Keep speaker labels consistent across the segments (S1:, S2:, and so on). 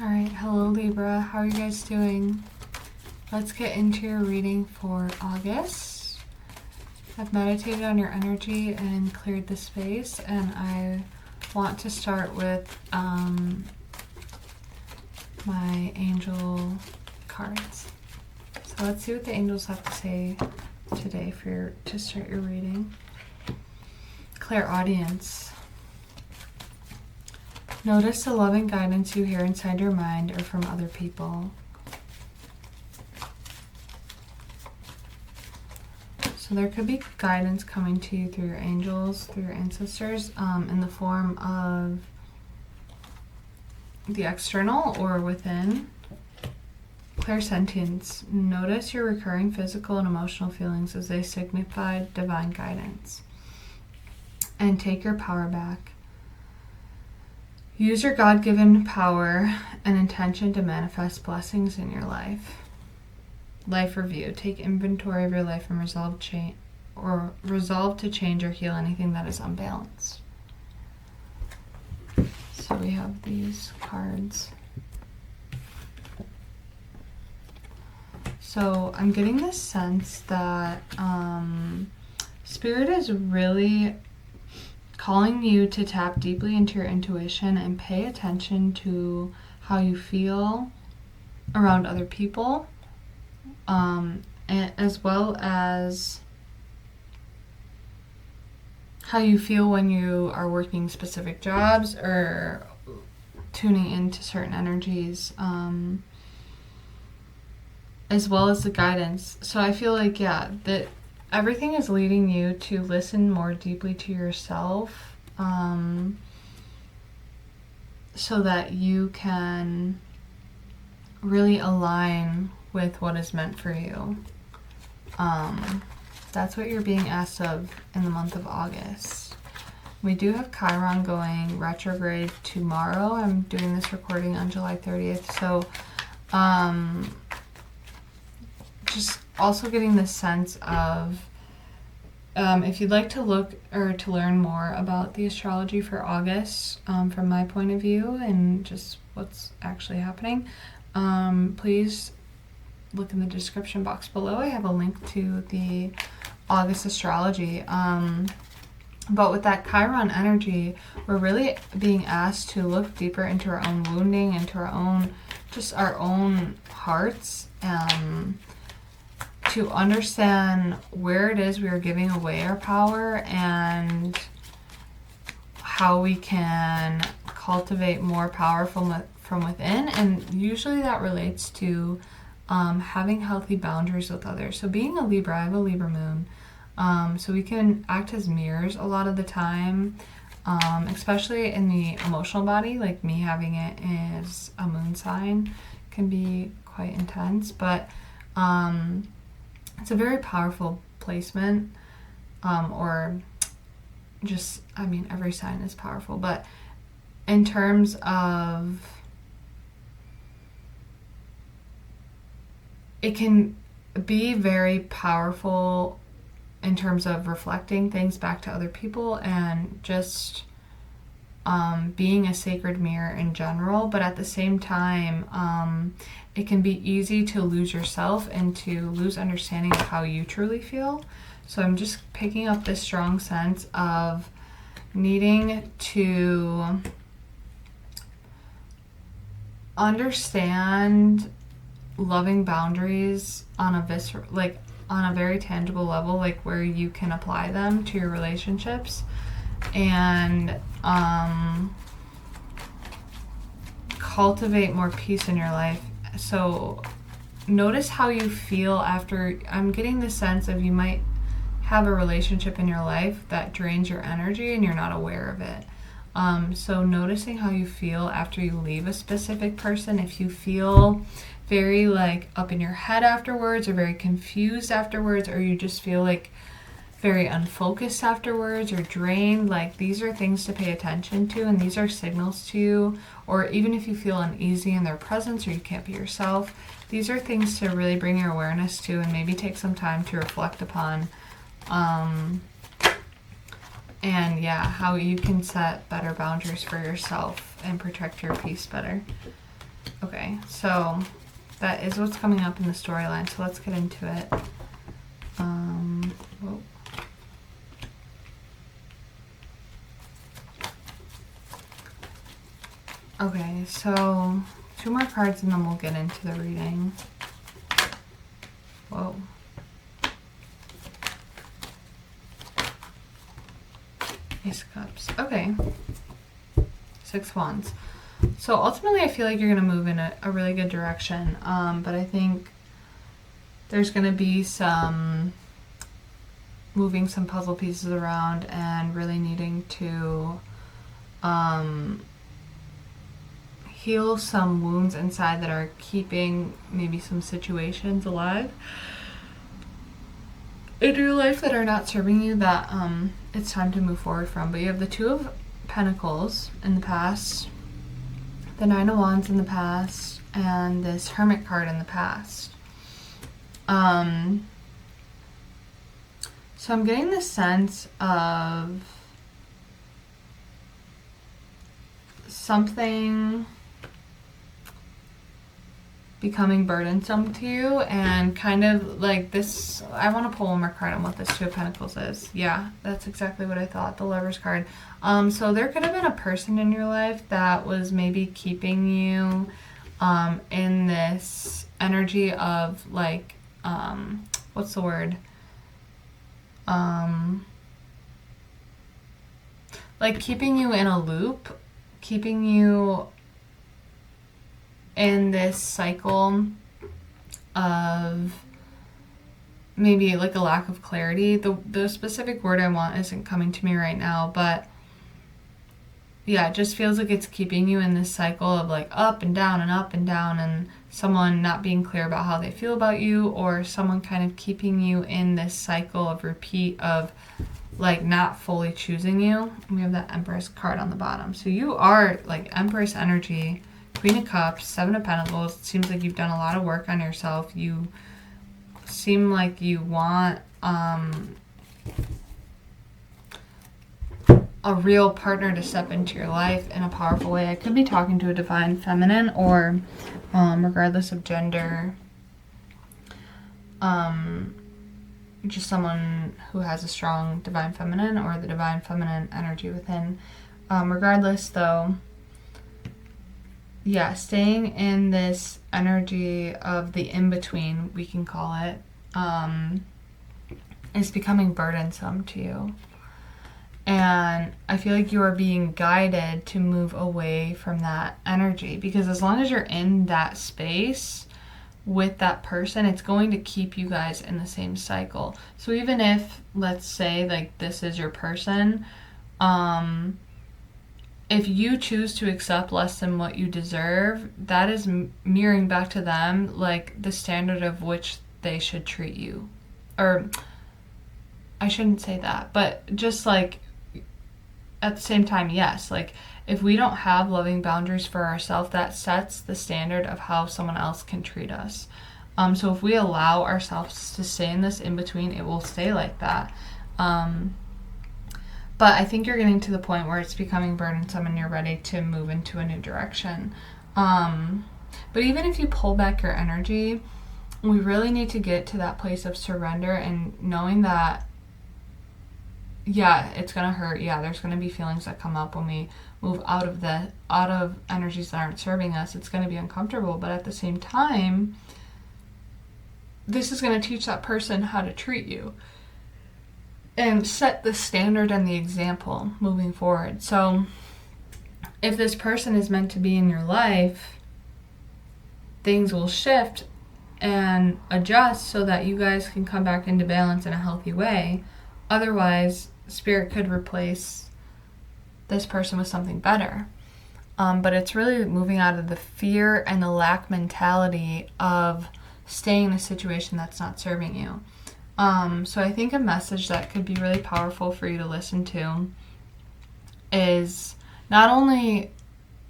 S1: Alright, hello Libra, how are you guys doing? Let's get into your reading for August. I've meditated on your energy and cleared the space, and I want to start with my angel cards. So let's see what the angels have to say today to start your reading. Clairaudience. Notice the loving guidance you hear inside your mind or from other people. So there could be guidance coming to you through your angels, through your ancestors, in the form of the external or within. Clairsentience. Notice your recurring physical and emotional feelings as they signify divine guidance. And take your power back. Use your God-given power and intention to manifest blessings in your life. Life review. Take inventory of your life and resolve to change or heal anything that is unbalanced. So we have these cards. So I'm getting this sense that Spirit is really calling you to tap deeply into your intuition and pay attention to how you feel around other people, and as well as how you feel when you are working specific jobs or tuning into certain energies, as well as the guidance. So I feel like, yeah, that everything is leading you to listen more deeply to yourself, so that you can really align with what is meant for you. That's what you're being asked of in the month of August. We do have Chiron going retrograde tomorrow. I'm doing this recording on July 30th. So just also getting this sense of, if you'd like to look or to learn more about the astrology for August, from my point of view and just what's actually happening, please look in the description box below. I have a link to the August astrology. But with that Chiron energy, we're really being asked to look deeper into our own wounding, into our own hearts, to understand where it is we are giving away our power and how we can cultivate more power from within. And usually that relates to having healthy boundaries with others. So being a Libra, I have a Libra moon, so we can act as mirrors a lot of the time, especially in the emotional body. Like me having it as a moon sign can be quite intense, but it's a very powerful placement, or just, I mean, every sign is powerful, but in terms of, it can be very powerful in terms of reflecting things back to other people and just being a sacred mirror in general. But at the same time, it can be easy to lose yourself and to lose understanding of how you truly feel. So I'm just picking up this strong sense of needing to understand loving boundaries on a very tangible level, like where you can apply them to your relationships, and cultivate more peace in your life. So notice how you feel after. I'm getting the sense of you might have a relationship in your life that drains your energy and you're not aware of it. So noticing how you feel after you leave a specific person. If you feel very like up in your head afterwards, or very confused afterwards, or you just feel like very unfocused afterwards or drained, like these are things to pay attention to, and these are signals to you. Or even if you feel uneasy in their presence or you can't be yourself, these are things to really bring your awareness to and maybe take some time to reflect upon, and yeah, how you can set better boundaries for yourself and protect your peace better. Okay, so that is what's coming up in the storyline. So let's get into it. Whoa. Okay, so 2 more cards and then we'll get into the reading. Whoa. Ace of Cups. Okay. 6 Wands. So ultimately, I feel like you're going to move in a really good direction. But I think there's going to be some moving some puzzle pieces around and really needing to heal some wounds inside that are keeping maybe some situations alive in your life that are not serving you, that it's time to move forward from. But you have the 2 of Pentacles in the past, the 9 of Wands in the past, and this Hermit card in the past. So I'm getting the sense of something becoming burdensome to you, and kind of like this. I want to pull one more card on what this 2 of Pentacles is. Yeah, that's exactly what I thought, the Lovers card. So there could have been a person in your life that was maybe keeping you in this energy of like, what's the word? Like keeping you in a loop, keeping you in this cycle of maybe like a lack of clarity. The specific word I want isn't coming to me right now, but yeah, it just feels like it's keeping you in this cycle of like up and down and up and down, and someone not being clear about how they feel about you, or someone kind of keeping you in this cycle of repeat of like not fully choosing you. We have that Empress card on the bottom. So you are like Empress energy, Queen of Cups, 7 of Pentacles. It seems like you've done a lot of work on yourself. You seem like you want a real partner to step into your life in a powerful way. I could be talking to a divine feminine, or regardless of gender, just someone who has a strong divine feminine or the divine feminine energy within. Regardless though, yeah, staying in this energy of the in-between, we can call it, is becoming burdensome to you. And I feel like you are being guided to move away from that energy, because as long as you're in that space with that person, it's going to keep you guys in the same cycle. So even if, let's say, like this is your person, if you choose to accept less than what you deserve, that is mirroring back to them like the standard of which they should treat you. Or I shouldn't say that, but just like at the same time, yes, like if we don't have loving boundaries for ourselves, that sets the standard of how someone else can treat us. So if we allow ourselves to stay in this in-between, it will stay like that. But I think you're getting to the point where it's becoming burdensome and you're ready to move into a new direction. But even if you pull back your energy, we really need to get to that place of surrender and knowing that, yeah, it's gonna hurt. Yeah, there's gonna be feelings that come up when we move out of energies that aren't serving us. It's gonna be uncomfortable, but at the same time, this is gonna teach that person how to treat you and set the standard and the example moving forward. So if this person is meant to be in your life, things will shift and adjust so that you guys can come back into balance in a healthy way. Otherwise, Spirit could replace this person with something better. But it's really moving out of the fear and the lack mentality of staying in a situation that's not serving you. So I think a message that could be really powerful for you to listen to is not only,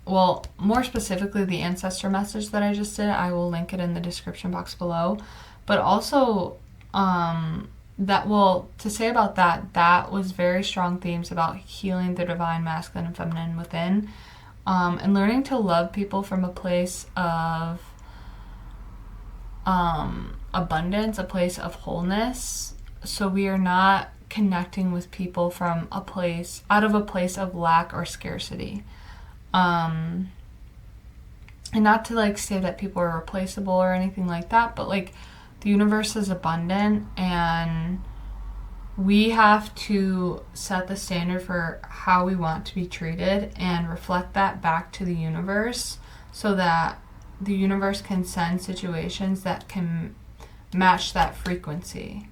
S1: well, more specifically the ancestor message that I just did. I will link it in the description box below. But also, to say about that was very strong themes about healing the divine masculine and feminine within. and learning to love people from a place of abundance, a place of wholeness. So we are not connecting with people from out of a place of lack or scarcity. And not to like say that people are replaceable or anything like that, but like the universe is abundant, and we have to set the standard for how we want to be treated and reflect that back to the universe, so that the universe can send situations that can match that frequency.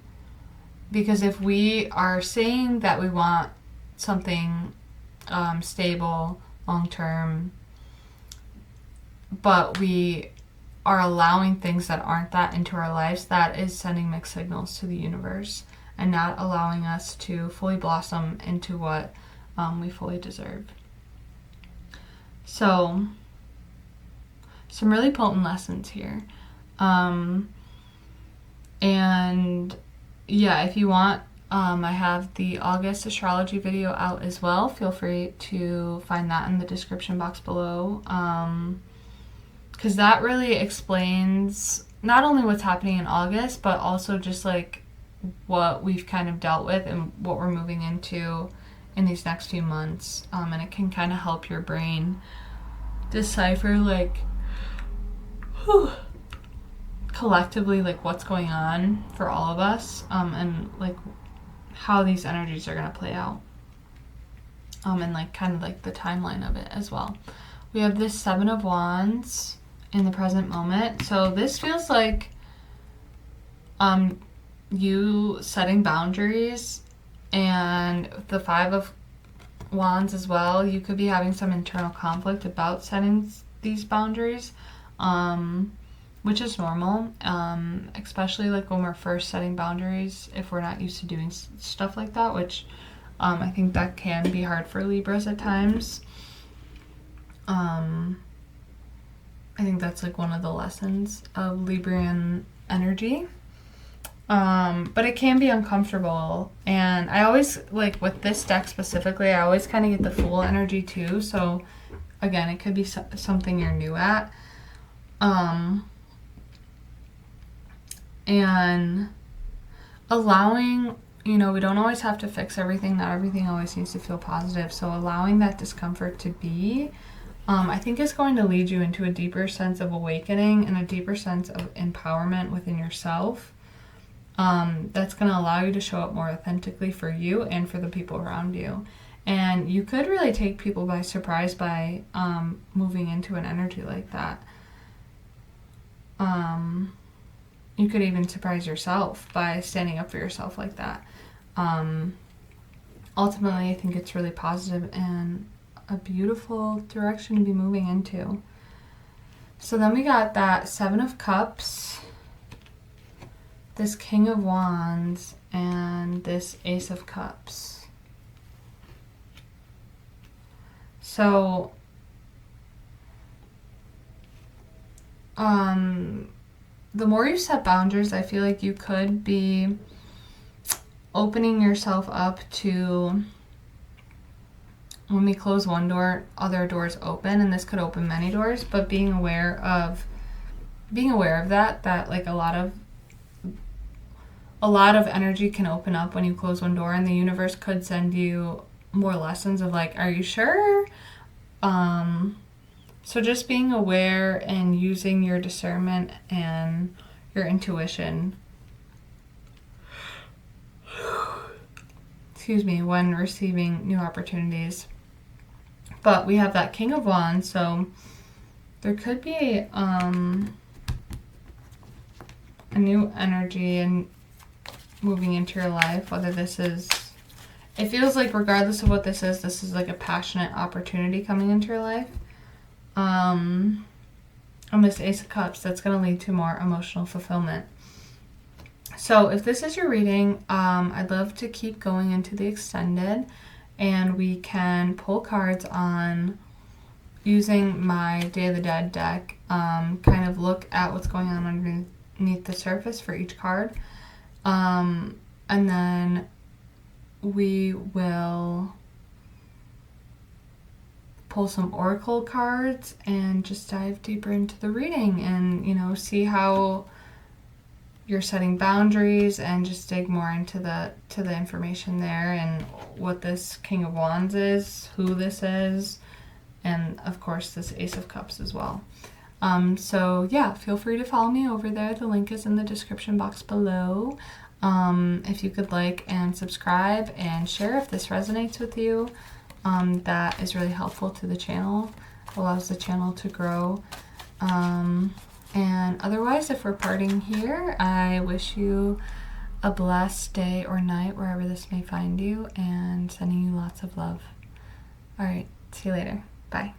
S1: Because if we are saying that we want something stable, long-term, but we are allowing things that aren't that into our lives, that is sending mixed signals to the universe and not allowing us to fully blossom into what we fully deserve. So, some really potent lessons here. And yeah, if you want, I have the August astrology video out as well. Feel free to find that in the description box below. Because that really explains not only what's happening in August, but also just like what we've kind of dealt with and what we're moving into in these next few months. And it can kind of help your brain decipher like collectively like what's going on for all of us, and like how these energies are going to play out, and like kind of like the timeline of it as well. We have this 7 of Wands in the present moment. So this feels like you setting boundaries, and the 5 of Wands as well. You could be having some internal conflict about setting these boundaries, which is normal, especially like when we're first setting boundaries, if we're not used to doing stuff like that, which I think that can be hard for Libras at times. I think that's like one of the lessons of Librian energy. But it can be uncomfortable, and I always, like with this deck specifically, I always kind of get the Fool energy too, so again, it could be something you're new at. And allowing, we don't always have to fix everything, not everything always needs to feel positive, so allowing that discomfort to be, I think is going to lead you into a deeper sense of awakening and a deeper sense of empowerment within yourself. That's going to allow you to show up more authentically for you and for the people around you. And you could really take people by surprise by moving into an energy like that. You could even surprise yourself by standing up for yourself like that. Ultimately, I think it's really positive and a beautiful direction to be moving into. So then we got that 7 of Cups, this King of Wands, and this Ace of Cups. So, the more you set boundaries, I feel like you could be opening yourself up to, when we close one door, other doors open, and this could open many doors, but being aware of that like a lot of energy can open up when you close one door, and the universe could send you more lessons of like, are you sure? So just being aware and using your discernment and your intuition, when receiving new opportunities. But we have that King of Wands, so there could be a new energy and moving into your life, whether this is, it feels like regardless of what this is like a passionate opportunity coming into your life. On this Ace of Cups, that's going to lead to more emotional fulfillment. So if this is your reading, I'd love to keep going into the extended, and we can pull cards on using my Day of the Dead deck, kind of look at what's going on underneath the surface for each card. And then we will pull some oracle cards and just dive deeper into the reading and, you know, see how you're setting boundaries and just dig more into the information there and what this King of Wands is, who this is, and of course this Ace of Cups as well. So yeah, feel free to follow me over there. The link is in the description box below. If you could like and subscribe and share if this resonates with you, that is really helpful to the channel, allows the channel to grow. And otherwise, if we're parting here, I wish you a blessed day or night wherever this may find you, and sending you lots of love. All right, see you later. Bye.